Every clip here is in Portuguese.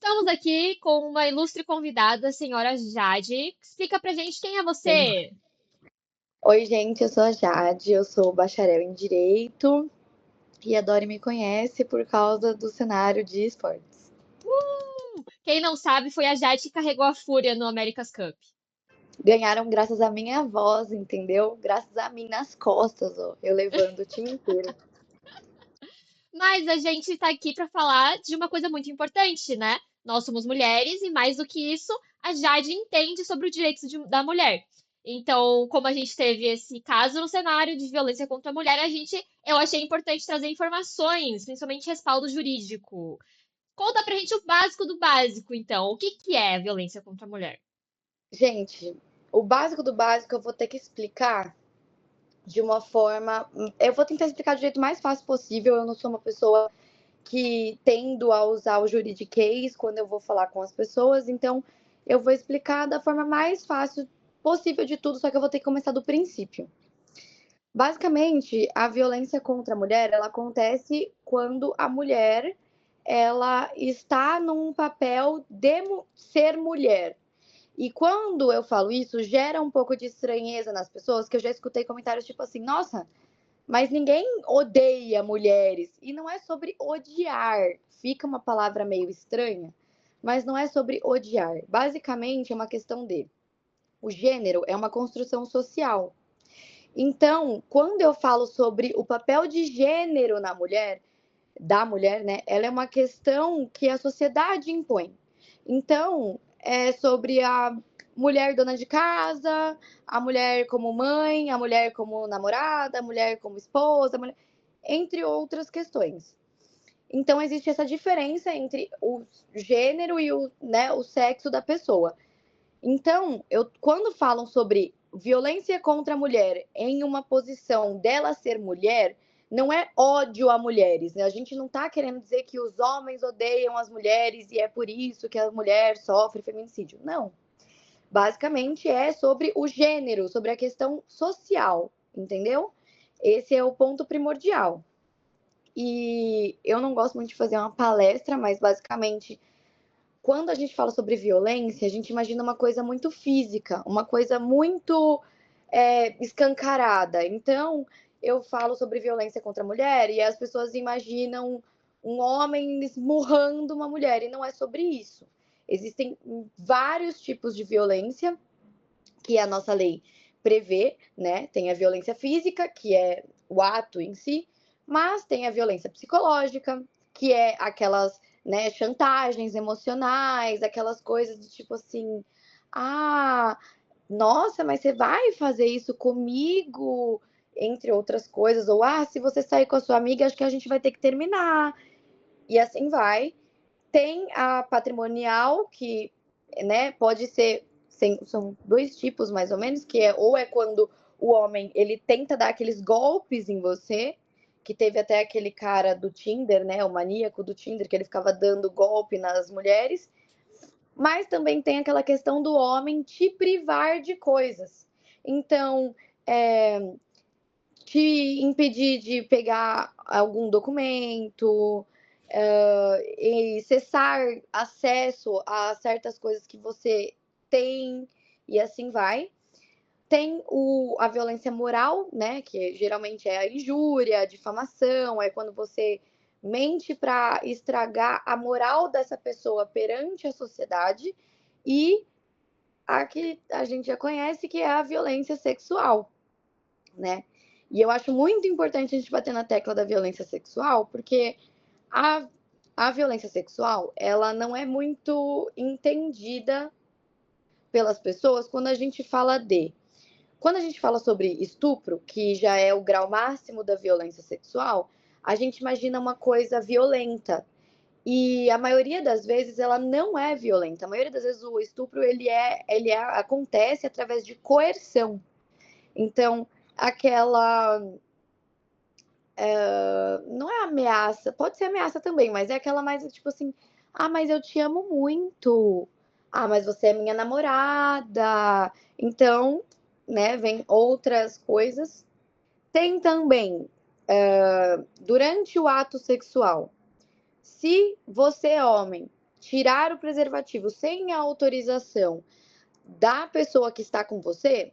Estamos aqui com uma ilustre convidada, a senhora Jade. Explica pra gente quem é Sim. você. Oi, gente, eu sou a Jade, eu sou bacharel em Direito e a Dori me conhece por causa do cenário de esportes. Quem não sabe, foi a Jade que carregou a Fúria no America's Cup. Ganharam graças à minha voz, entendeu? Graças a mim nas costas, ó, eu levando o time inteiro. Mas a gente tá aqui pra falar de uma coisa muito importante, né? Nós somos mulheres e, mais do que isso, a Jade entende sobre o direito da mulher. Então, como a gente teve esse caso no cenário de violência contra a mulher, eu achei importante trazer informações, principalmente respaldo jurídico. Conta pra gente o básico do básico, então. O que que é violência contra a mulher? Gente, o básico do básico eu vou ter que explicar de uma forma. Eu vou tentar explicar do jeito mais fácil possível. Eu não sou uma pessoa que tendo a usar o juridiquês quando eu vou falar com as pessoas, então eu vou explicar da forma mais fácil possível de tudo, só que eu vou ter que começar do princípio. Basicamente, a violência contra a mulher, ela acontece quando a mulher ela está num papel de ser mulher. E quando eu falo isso, gera um pouco de estranheza nas pessoas, que eu já escutei comentários tipo assim: "Nossa, mas ninguém odeia mulheres". E não é sobre odiar. Fica uma palavra meio estranha, mas não é sobre odiar. Basicamente, é uma questão de o gênero é uma construção social. Então, quando eu falo sobre o papel de gênero na mulher, da mulher, né, ela é uma questão que a sociedade impõe. Então, é sobre a mulher dona de casa, a mulher como mãe, a mulher como namorada, a mulher como esposa, entre outras questões. Então, existe essa diferença entre o gênero e o sexo da pessoa. Então, quando falam sobre violência contra a mulher em uma posição dela ser mulher, não é ódio a mulheres, né? A gente não está querendo dizer que os homens odeiam as mulheres e é por isso que a mulher sofre feminicídio. Não. Basicamente é sobre o gênero, sobre a questão social, entendeu? Esse é o ponto primordial. E eu não gosto muito de fazer uma palestra, mas basicamente quando a gente fala sobre violência, a gente imagina uma coisa muito física, uma coisa muito escancarada. Então, eu falo sobre violência contra a mulher e as pessoas imaginam um homem esmurrando uma mulher, e não é sobre isso. Existem vários tipos de violência que a nossa lei prevê, né? Tem a violência física, que é o ato em si, mas tem a violência psicológica, que é aquelas, né, chantagens emocionais, aquelas coisas de tipo assim, ah, nossa, mas você vai fazer isso comigo? Entre outras coisas, ou se você sair com a sua amiga, acho que a gente vai ter que terminar. E assim vai. Tem a patrimonial, que, né, pode ser, são dois tipos mais ou menos, que ou é quando o homem ele tenta dar aqueles golpes em você, que teve até aquele cara do Tinder, né, o maníaco do Tinder, que ele ficava dando golpe nas mulheres, mas também tem aquela questão do homem te privar de coisas. Então, te impedir de pegar algum documento, e cessar acesso a certas coisas que você tem, e assim vai. Tem a violência moral, né? Que geralmente é a injúria, a difamação, é quando você mente para estragar a moral dessa pessoa perante a sociedade. E a que a gente já conhece, que é a violência sexual, né? E eu acho muito importante a gente bater na tecla da violência sexual, porque a, a violência sexual, ela não é muito entendida pelas pessoas quando a gente fala de. Quando a gente fala sobre estupro, que já é o grau máximo da violência sexual, a gente imagina uma coisa violenta. E a maioria das vezes ela não é violenta. A maioria das vezes o estupro acontece através de coerção. Então, aquela não é ameaça, pode ser ameaça também, mas é aquela mais tipo assim: ah, mas eu te amo muito. Ah, mas você é minha namorada. Então, né, vem outras coisas. Tem também, durante o ato sexual, se você é homem tirar o preservativo sem a autorização da pessoa que está com você,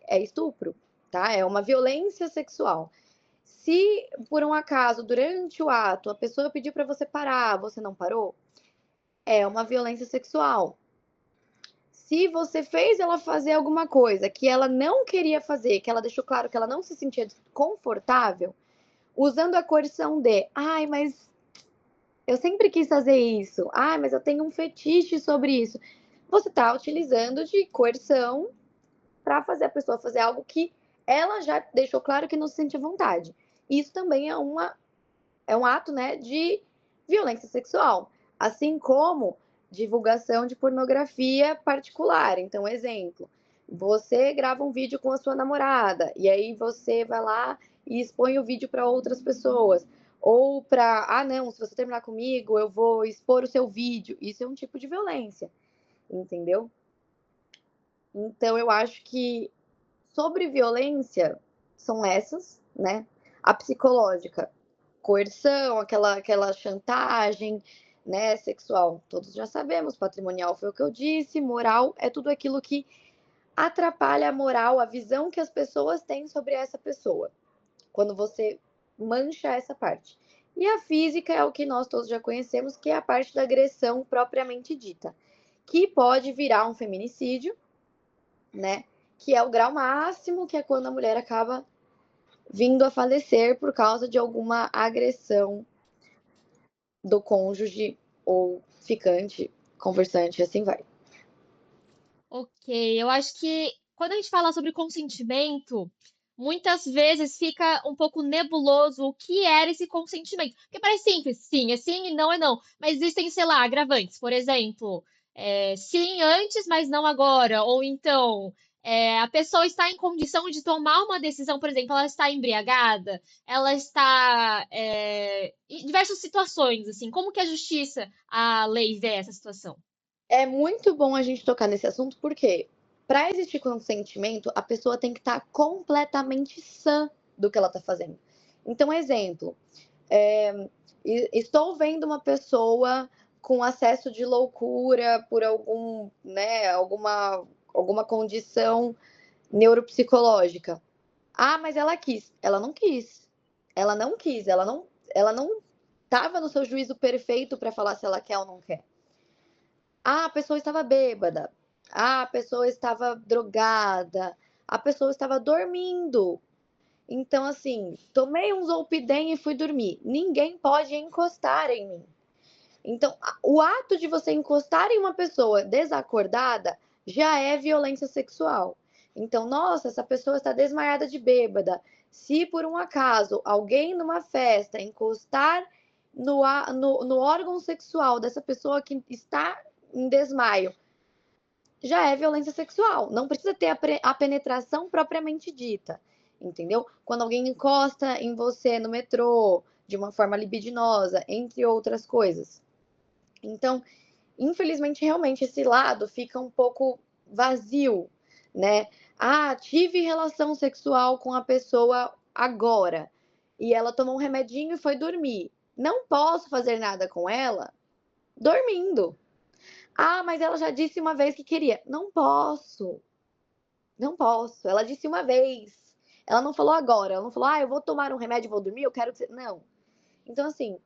é estupro, tá? É uma violência sexual. Se, por um acaso, durante o ato, a pessoa pediu para você parar, você não parou, é uma violência sexual. Se você fez ela fazer alguma coisa que ela não queria fazer, que ela deixou claro que ela não se sentia confortável, usando a coerção de, ai, mas eu sempre quis fazer isso, ai, mas eu tenho um fetiche sobre isso. Você está utilizando de coerção para fazer a pessoa fazer algo que ela já deixou claro que não se sente à vontade. Isso também é um ato, né, de violência sexual. Assim como divulgação de pornografia particular. Então, exemplo, você grava um vídeo com a sua namorada e aí você vai lá e expõe o vídeo para outras pessoas. Ou para, ah, não, se você terminar comigo, eu vou expor o seu vídeo. Isso é um tipo de violência, entendeu? Então, eu acho que sobre violência são essas, né? A psicológica, coerção, aquela chantagem, né, sexual. Todos já sabemos, patrimonial foi o que eu disse, moral é tudo aquilo que atrapalha a moral, a visão que as pessoas têm sobre essa pessoa. Quando você mancha essa parte. E a física é o que nós todos já conhecemos, que é a parte da agressão propriamente dita, que pode virar um feminicídio, né? Que é o grau máximo, que é quando a mulher acaba vindo a falecer por causa de alguma agressão do cônjuge ou ficante, conversante, assim vai. Ok, eu acho que quando a gente fala sobre consentimento, muitas vezes fica um pouco nebuloso o que era esse consentimento. Porque parece simples, sim é sim e não é não. Mas existem, sei lá, agravantes. Por exemplo, sim antes, mas não agora. Ou então, a pessoa está em condição de tomar uma decisão, por exemplo, ela está embriagada, ela está em diversas situações, assim. Como que a justiça, a lei vê essa situação? É muito bom a gente tocar nesse assunto, porque para existir consentimento, a pessoa tem que estar completamente sã do que ela está fazendo. Então, exemplo, estou vendo uma pessoa com acesso de loucura por alguma condição neuropsicológica. Ah, mas ela quis. Ela não quis. Ela não quis. Ela não estava no seu juízo perfeito para falar se ela quer ou não quer. Ah, a pessoa estava bêbada. Ah, a pessoa estava drogada. A pessoa estava dormindo. Então, assim, tomei um Zolpidem e fui dormir. Ninguém pode encostar em mim. Então, o ato de você encostar em uma pessoa desacordada já é violência sexual. Então, nossa, essa pessoa está desmaiada de bêbada. Se por um acaso alguém numa festa encostar no órgão sexual dessa pessoa que está em desmaio, já é violência sexual. Não precisa ter a penetração propriamente dita, entendeu? Quando alguém encosta em você no metrô de uma forma libidinosa, entre outras coisas. Então, infelizmente, realmente esse lado fica um pouco vazio, né? Ah, tive relação sexual com a pessoa agora e ela tomou um remedinho e foi dormir. Não posso fazer nada com ela dormindo. Ah, mas ela já disse uma vez que queria. Não posso. Não posso. Ela disse uma vez. Ela não falou agora. Ela não falou, ah, eu vou tomar um remédio e vou dormir, eu quero que você. Não. Então, assim,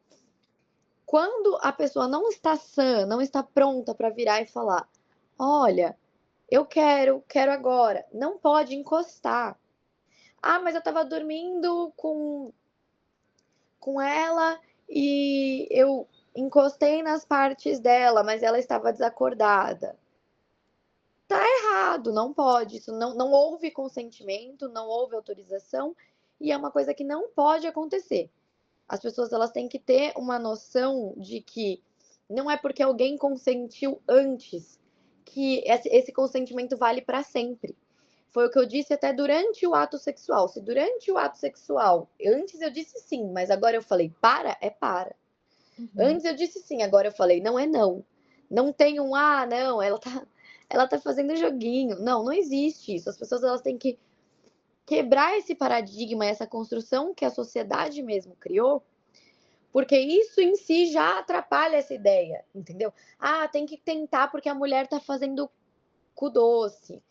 quando a pessoa não está sã, não está pronta para virar e falar: olha, eu quero agora, não pode encostar. Ah, mas eu estava dormindo com ela e eu encostei nas partes dela, mas ela estava desacordada. Tá errado, não pode. Isso não houve consentimento, não houve autorização e é uma coisa que não pode acontecer. As pessoas elas têm que ter uma noção de que não é porque alguém consentiu antes que esse consentimento vale para sempre. Foi o que eu disse até durante o ato sexual. Se durante o ato sexual, antes eu disse sim, mas agora eu falei para, é para. Uhum. Antes eu disse sim, agora eu falei não é não. Não tem um ah, não, ela tá fazendo joguinho. Não, não existe isso. As pessoas elas têm que quebrar esse paradigma, essa construção que a sociedade mesmo criou, Porque isso em si já atrapalha essa ideia, entendeu? Ah, tem que tentar porque a mulher tá fazendo cu doce.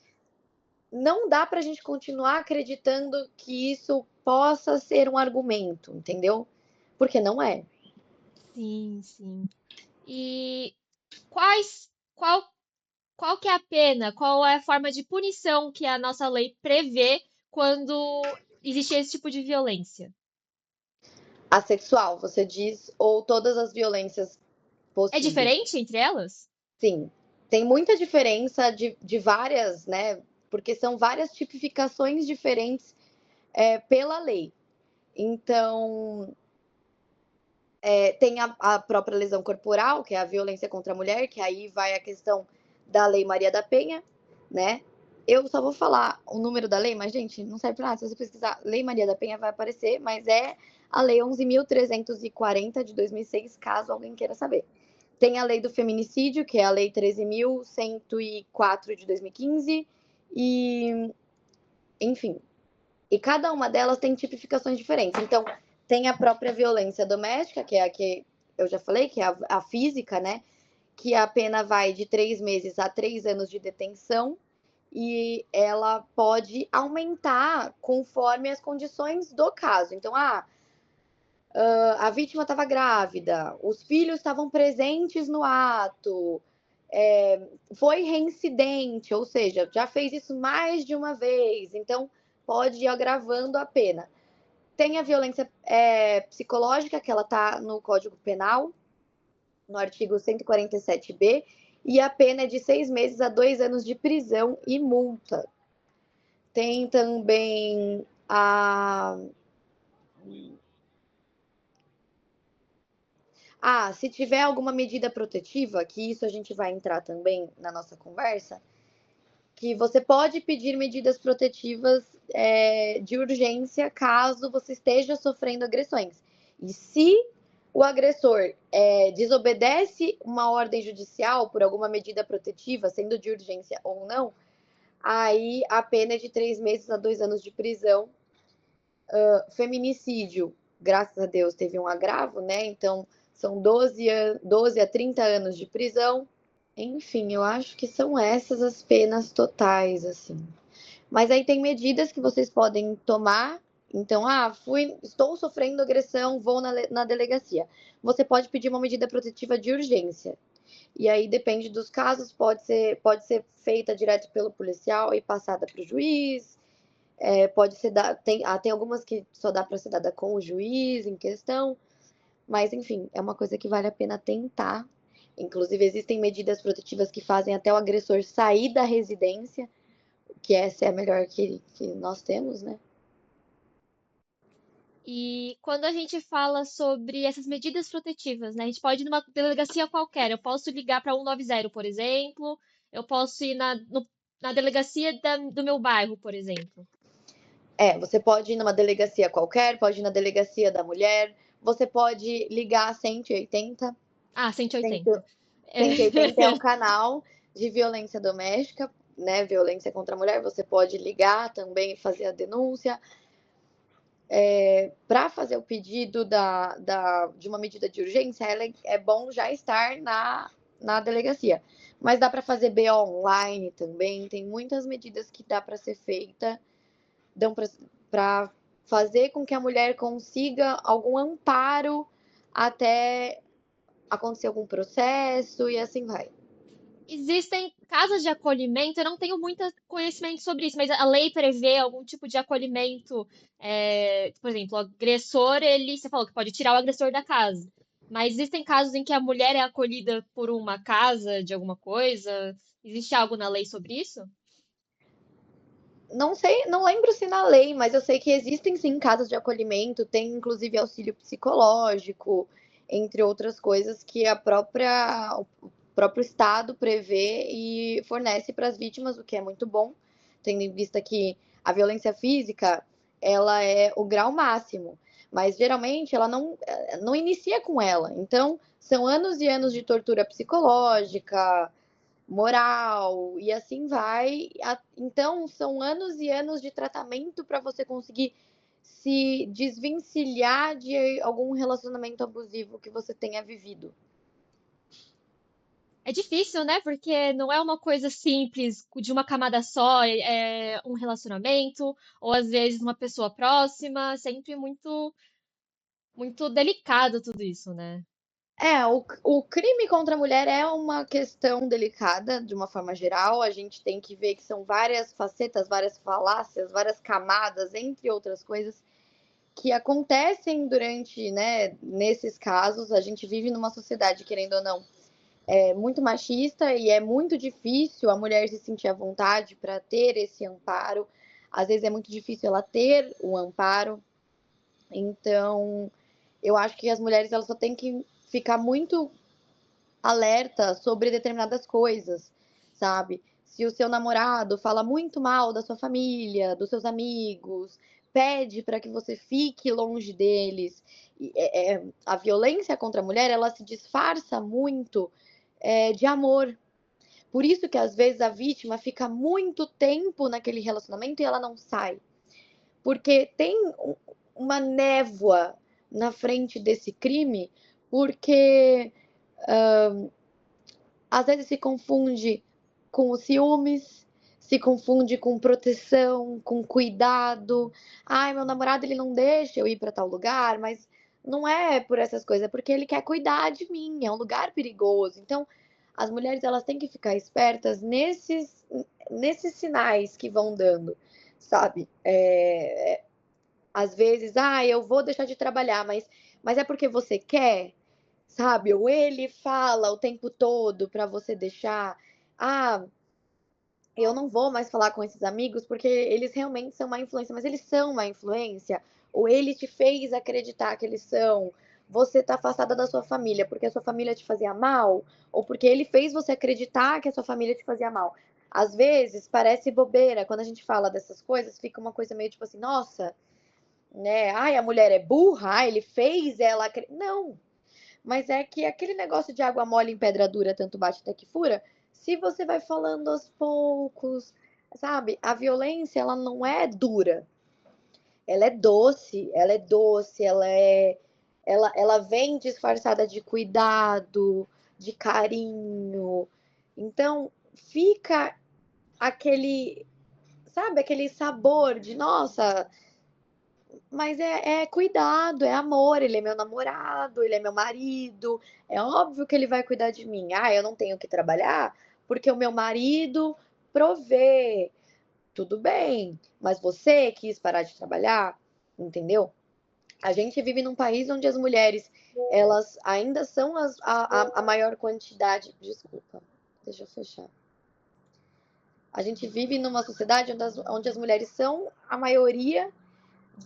Não dá pra gente continuar acreditando que isso possa ser um argumento, entendeu? Porque não é. Sim, sim. E quais, qual, qual que é a pena? Qual é a forma de punição que a nossa lei prevê quando existe esse tipo de violência? Assexual, você diz, ou todas as violências É possíveis. diferente entre elas? Sim, tem muita diferença de várias, né? Porque são várias tipificações diferentes pela lei. Então, tem a própria lesão corporal, que é a violência contra a mulher, que aí vai a questão da Lei Maria da Penha, né? Eu só vou falar o número da lei, mas, gente, não serve pra nada. Se você pesquisar Lei Maria da Penha, vai aparecer, mas é a Lei 11.340 de 2006, caso alguém queira saber. Tem a Lei do Feminicídio, que é a Lei 13.104 de 2015, e, enfim. E cada uma delas tem tipificações diferentes. Então, tem a própria violência doméstica, que é a que eu já falei, que é a física, né? Que a pena vai de 3 meses a 3 anos de detenção e ela pode aumentar conforme as condições do caso. Então, a vítima estava grávida, os filhos estavam presentes no ato, foi reincidente, ou seja, já fez isso mais de uma vez, então pode ir agravando a pena. Tem a violência psicológica, que ela está no Código Penal, no artigo 147b, e a pena é de 6 meses a 2 anos de prisão e multa. Tem também se tiver alguma medida protetiva, que isso a gente vai entrar também na nossa conversa, que você pode pedir medidas protetivas de urgência caso você esteja sofrendo agressões. E se o agressor desobedece uma ordem judicial por alguma medida protetiva, sendo de urgência ou não, aí a pena é de 3 meses a 2 anos de prisão. Feminicídio, graças a Deus, teve um agravo, né? Então, são 12 a 30 anos de prisão. Enfim, eu acho que são essas as penas totais, assim. Mas aí tem medidas que vocês podem tomar. Então, estou sofrendo agressão, vou na delegacia. Você pode pedir uma medida protetiva de urgência. E aí depende dos casos, pode ser feita direto pelo policial e passada para o juiz. Pode ser tem algumas que só dá para ser dada com o juiz em questão. Mas, enfim, é uma coisa que vale a pena tentar. Inclusive, existem medidas protetivas que fazem até o agressor sair da residência, que essa é a melhor que nós temos, né? E quando a gente fala sobre essas medidas protetivas, né? A gente pode ir numa delegacia qualquer. Eu posso ligar para 190, por exemplo. Eu posso ir na delegacia do meu bairro, por exemplo. Você pode ir numa delegacia qualquer, pode ir na delegacia da mulher, você pode ligar 180. Ah, 180. 180 é um canal de violência doméstica, né? Violência contra a mulher. Você pode ligar também, fazer a denúncia. Para fazer o pedido de uma medida de urgência, é bom já estar na delegacia. Mas dá para fazer BO online também, tem muitas medidas que dá para ser feita, dão para fazer com que a mulher consiga algum amparo até acontecer algum processo e assim vai. Existem casas de acolhimento, eu não tenho muito conhecimento sobre isso, mas a lei prevê algum tipo de acolhimento. Por exemplo, o agressor, você falou que pode tirar o agressor da casa. Mas existem casos em que a mulher é acolhida por uma casa de alguma coisa? Existe algo na lei sobre isso? Não sei, não lembro se na lei, mas eu sei que existem sim casas de acolhimento, tem inclusive auxílio psicológico, entre outras coisas que o próprio Estado prevê e fornece para as vítimas, o que é muito bom, tendo em vista que a violência física, ela é o grau máximo, mas geralmente ela não inicia com ela. Então, são anos e anos de tortura psicológica, moral, e assim vai. Então, são anos e anos de tratamento para você conseguir se desvencilhar de algum relacionamento abusivo que você tenha vivido? É difícil, né? Porque não é uma coisa simples, de uma camada só, é um relacionamento, ou às vezes uma pessoa próxima, sempre muito, muito delicado tudo isso, né? O crime contra a mulher é uma questão delicada, de uma forma geral. A gente tem que ver que são várias facetas, várias falácias, várias camadas, entre outras coisas, que acontecem durante, né, nesses casos. A gente vive numa sociedade, querendo ou não, é muito machista e é muito difícil a mulher se sentir à vontade para ter esse amparo. Às vezes é muito difícil ela ter o amparo. Então, eu acho que as mulheres elas só têm que ficar muito alerta sobre determinadas coisas, sabe? Se o seu namorado fala muito mal da sua família, dos seus amigos, pede para que você fique longe deles. A violência contra a mulher, ela se disfarça muito de amor. Por isso que às vezes a vítima fica muito tempo naquele relacionamento e ela não sai. Porque tem uma névoa na frente desse crime, porque às vezes se confunde com os ciúmes, se confunde com proteção, com cuidado. Ai, meu namorado ele não deixa eu ir para tal lugar, mas não é por essas coisas, é porque ele quer cuidar de mim, é um lugar perigoso. Então, as mulheres elas têm que ficar espertas nesses sinais que vão dando, sabe? Às vezes, eu vou deixar de trabalhar, mas é porque você quer, sabe? Ou ele fala o tempo todo para você deixar. Ah, eu não vou mais falar com esses amigos porque eles realmente são uma influência, mas eles são uma influência? Ou ele te fez acreditar que eles são? Você tá afastada da sua família porque a sua família te fazia mal? Ou porque ele fez você acreditar que a sua família te fazia mal? Às vezes parece bobeira, quando a gente fala dessas coisas, fica uma coisa meio tipo assim, nossa, né? Ai, a mulher é burra, ai, ele fez ela. Não, mas é que aquele negócio de água mole em pedra dura, tanto bate até que fura, se você vai falando aos poucos, sabe? A violência, ela não é dura. Ela é doce, ela vem disfarçada de cuidado, de carinho. Então, fica aquele, sabe, aquele sabor de, nossa, mas é cuidado, é amor, ele é meu namorado, ele é meu marido, é óbvio que ele vai cuidar de mim. Ah, eu não tenho que trabalhar porque o meu marido provê. Tudo bem, mas você quis parar de trabalhar, entendeu? A gente vive num país onde as mulheres, elas ainda são a maior quantidade. Desculpa, deixa eu fechar. A gente vive numa sociedade onde as mulheres são a maioria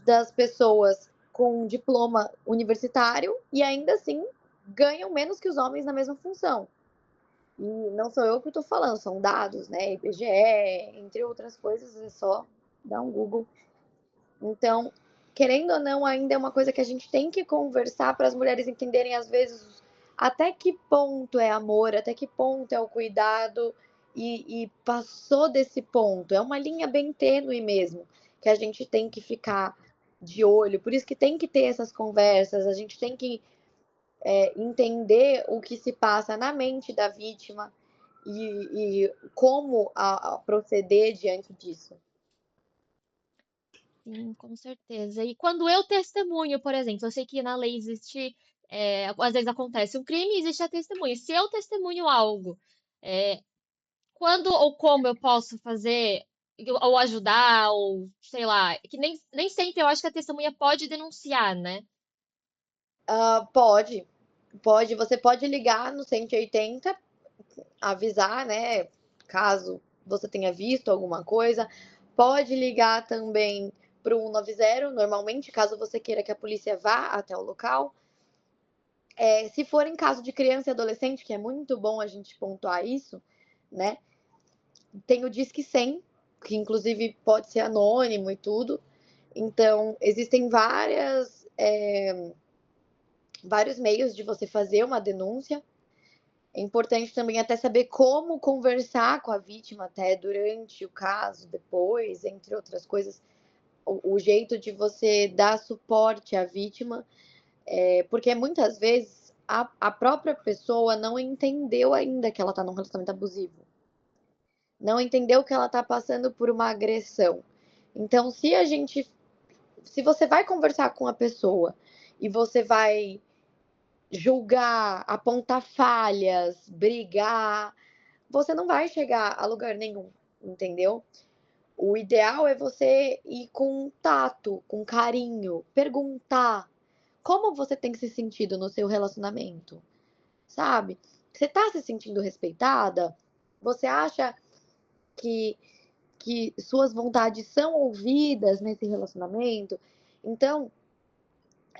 das pessoas com diploma universitário e ainda assim ganham menos que os homens na mesma função. E não sou eu que estou falando, são dados, né? IBGE, entre outras coisas, é só dar um Google. Então, querendo ou não, ainda é uma coisa que a gente tem que conversar para as mulheres entenderem, às vezes, até que ponto é amor, até que ponto é o cuidado, e passou desse ponto. É uma linha bem tênue mesmo, que a gente tem que ficar de olho. Por isso que tem que ter essas conversas, a gente tem que entender o que se passa na mente da vítima e como a proceder diante disso. Sim, com certeza. E quando eu testemunho, por exemplo, eu sei que na lei existe, às vezes acontece um crime e existe a testemunha. Se eu testemunho algo, é, quando ou como eu posso fazer, ou ajudar, ou sei lá, que nem sempre eu acho que a testemunha pode denunciar, né? Pode, pode, você pode ligar no 180, avisar, né, caso você tenha visto alguma coisa. Pode ligar também para o 190, normalmente, caso você queira que a polícia vá até o local. Se for em caso de criança e adolescente, que é muito bom a gente pontuar isso, né? Tem o Disque 100, que inclusive pode ser anônimo e tudo. Então, existem vários meios de você fazer uma denúncia. É importante também até saber como conversar com a vítima até durante o caso, depois, entre outras coisas, o jeito de você dar suporte à vítima, porque muitas vezes a própria pessoa não entendeu ainda que ela está num relacionamento abusivo. Não entendeu que ela está passando por uma agressão. Então, se você vai conversar com a pessoa e você vai julgar, apontar falhas, brigar, você não vai chegar a lugar nenhum, entendeu? O ideal é você ir com tato, com carinho, perguntar como você tem se sentido no seu relacionamento, sabe? Você tá se sentindo respeitada? Você acha que, que suas vontades são ouvidas nesse relacionamento? Então,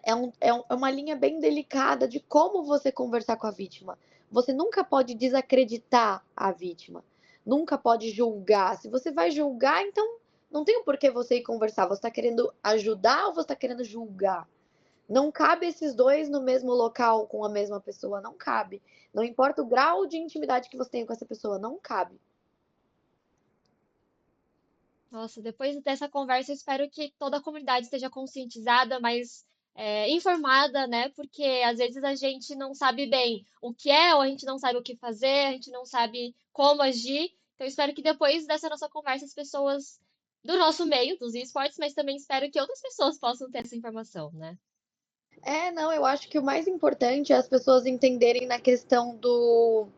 é uma linha bem delicada de como você conversar com a vítima. Você nunca pode desacreditar a vítima, nunca pode julgar. Se você vai julgar, então não tem por que você ir conversar. Você está querendo ajudar ou você está querendo julgar? Não cabe esses dois no mesmo local com a mesma pessoa, não cabe. Não importa o grau de intimidade que você tenha com essa pessoa, não cabe. Nossa, depois dessa conversa, eu espero que toda a comunidade esteja conscientizada, mas informada, né? Porque às vezes a gente não sabe bem o que é, ou a gente não sabe o que fazer, a gente não sabe como agir. Então, eu espero que depois dessa nossa conversa, as pessoas do nosso meio, dos esportes, mas também espero que outras pessoas possam ter essa informação, né? Não, eu acho que o mais importante é as pessoas entenderem na questão do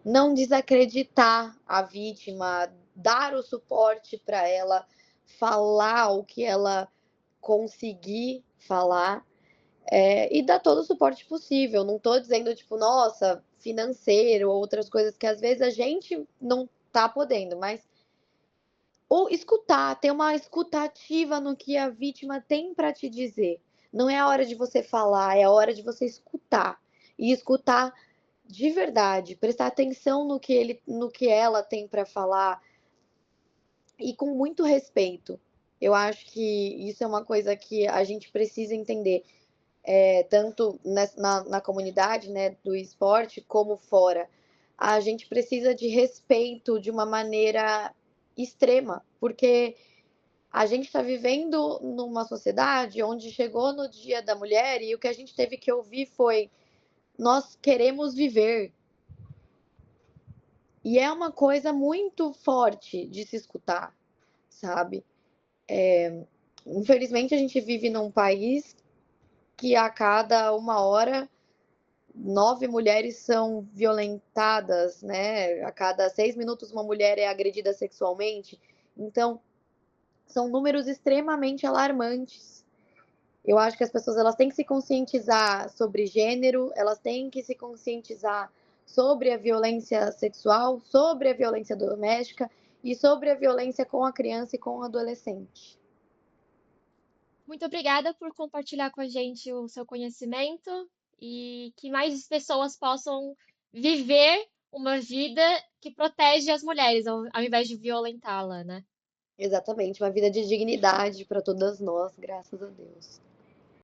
não desacreditar a vítima, dar o suporte para ela falar o que ela conseguir falar, e dar todo o suporte possível. Não estou dizendo, tipo, nossa, financeiro ou outras coisas que às vezes a gente não tá podendo, mas ou escutar, ter uma escutativa no que a vítima tem para te dizer. Não é a hora de você falar, é a hora de você escutar. E escutar de verdade, prestar atenção no que ela tem para falar e com muito respeito. Eu acho que isso é uma coisa que a gente precisa entender, tanto na comunidade, né, do esporte, como fora. A gente precisa de respeito de uma maneira extrema, porque a gente está vivendo numa sociedade onde chegou no Dia da Mulher e o que a gente teve que ouvir foi: nós queremos viver. E é uma coisa muito forte de se escutar, sabe? Infelizmente, a gente vive num país que a cada uma hora 9 mulheres são violentadas, né? A cada 6 minutos uma mulher é agredida sexualmente. Então, são números extremamente alarmantes. Eu acho que as pessoas elas têm que se conscientizar sobre gênero, elas têm que se conscientizar sobre a violência sexual, sobre a violência doméstica e sobre a violência com a criança e com o adolescente. Muito obrigada por compartilhar com a gente o seu conhecimento e que mais pessoas possam viver uma vida que protege as mulheres, ao invés de violentá-la, né? Exatamente, uma vida de dignidade para todas nós, graças a Deus.